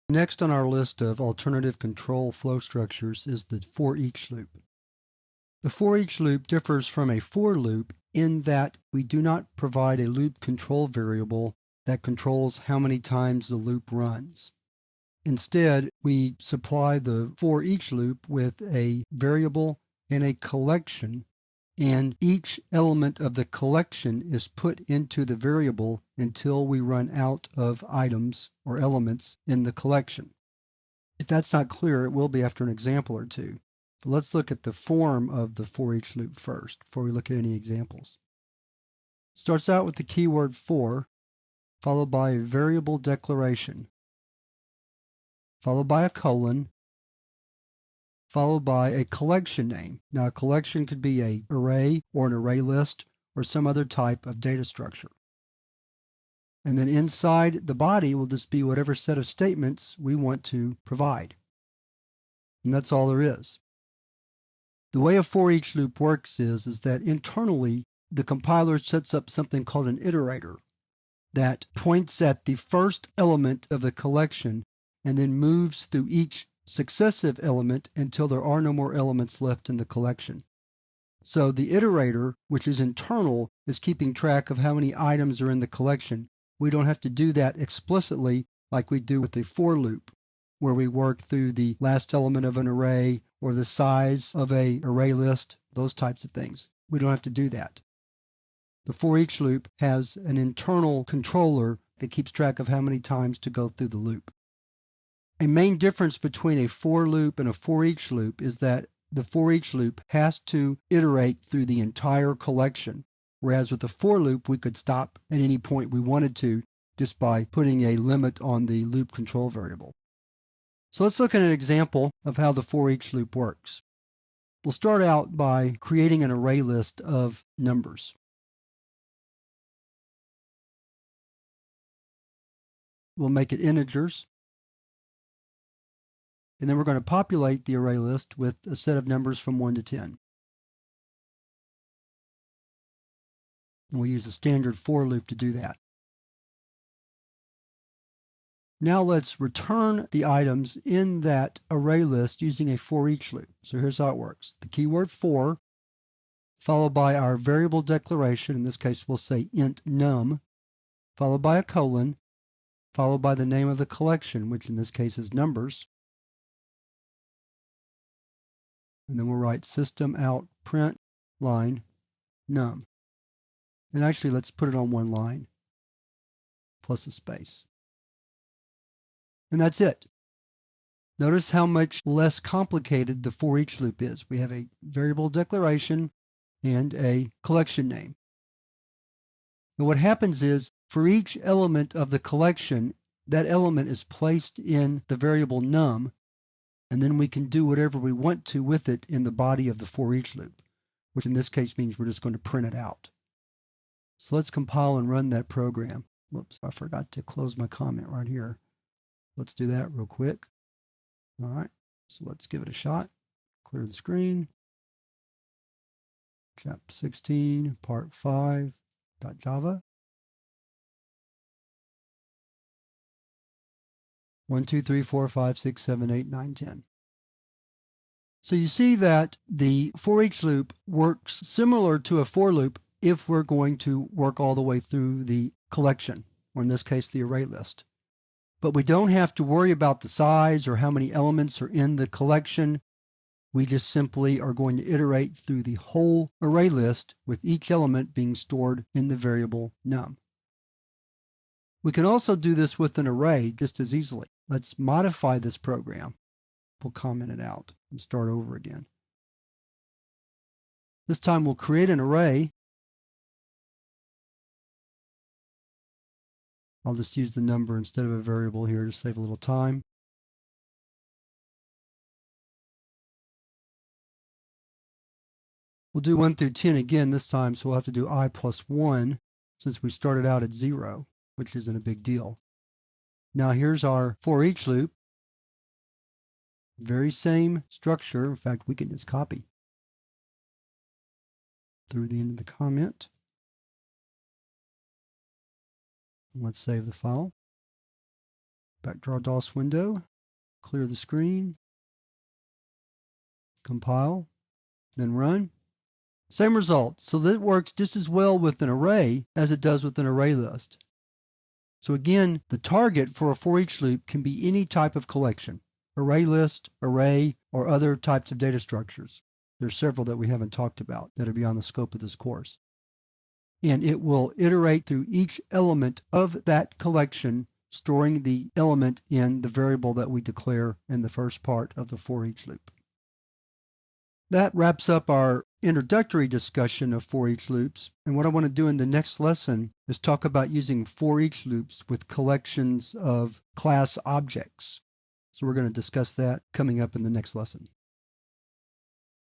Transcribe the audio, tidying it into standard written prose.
Next on our list of alternative control flow structures is the for-each loop. The for-each loop differs from a for loop in that we do not provide a loop control variable that controls how many times the loop runs. Instead, we supply the for-each loop with a variable and a collection, and each element of the collection is put into the variable until we run out of items or elements in the collection. If that's not clear, it will be after an example or two. But let's look at the form of the for-each loop first before we look at any examples. It starts out with the keyword for, followed by a variable declaration, followed by a colon, followed by a collection name. Now, a collection could be an array or an array list or some other type of data structure. And then inside the body will just be whatever set of statements we want to provide. And that's all there is. The way a for-each loop works is that internally, the compiler sets up something called an iterator that points at the first element of the collection and then moves through each successive element until there are no more elements left in the collection. So the iterator, which is internal, is keeping track of how many items are in the collection. We don't have to do that explicitly like we do with the for loop, where we work through the last element of an array or the size of an array list, those types of things. We don't have to do that. The for-each loop has an internal controller that keeps track of how many times to go through the loop. A main difference between a for loop and a for-each loop is that the for-each loop has to iterate through the entire collection, whereas with the for loop we could stop at any point we wanted to just by putting a limit on the loop control variable. So let's look at an example of how the for-each loop works. We'll start out by creating an array list of numbers. We'll make it integers. And then we're going to populate the array list with a set of numbers from 1 to 10. And we'll use a standard for loop to do that. Now let's return the items in that array list using a for-each loop. So here's how it works. The keyword for, followed by our variable declaration, in this case we'll say int num, followed by a colon, followed by the name of the collection, which in this case is numbers. And then we'll write system out print line num. And actually, let's put it on one line plus a space. And that's it. Notice how much less complicated the for-each loop is. We have a variable declaration and a collection name. And what happens is, for each element of the collection, that element is placed in the variable num, and then we can do whatever we want to with it in the body of the for-each loop, which in this case means we're just going to print it out. So let's compile and run that program. Whoops, I forgot to close my comment right here. Let's do that real quick. All right, so let's give it a shot. Clear the screen. Chapter 16, part 5.java. 1, 2, 3, 4, 5, 6, 7, 8, 9, 10. So you see that the for-each loop works similar to a for loop if we're going to work all the way through the collection, or in this case, the array list. But we don't have to worry about the size or how many elements are in the collection. We just simply are going to iterate through the whole array list with each element being stored in the variable num. We can also do this with an array just as easily. Let's modify this program. We'll comment it out and start over again. This time we'll create an array. I'll just use the number instead of a variable here to save a little time. We'll do 1 through 10 again this time, so we'll have to do I plus 1 since we started out at 0, which isn't a big deal. Now here's our for-each loop. Very same structure. In fact, we can just copy through the end of the comment. Let's save the file. Backdraw DOS window, clear the screen, compile, then run. Same result. So that works just as well with an array as it does with an array list. So again, the target for a for each loop can be any type of collection, array list, array, or other types of data structures. There's several that we haven't talked about that are beyond the scope of this course. And it will iterate through each element of that collection, storing the element in the variable that we declare in the first part of the for each loop. That wraps up our introductory discussion of for each loops. And what I want to do in the next lesson is talk about using for each loops with collections of class objects. So we're going to discuss that coming up in the next lesson.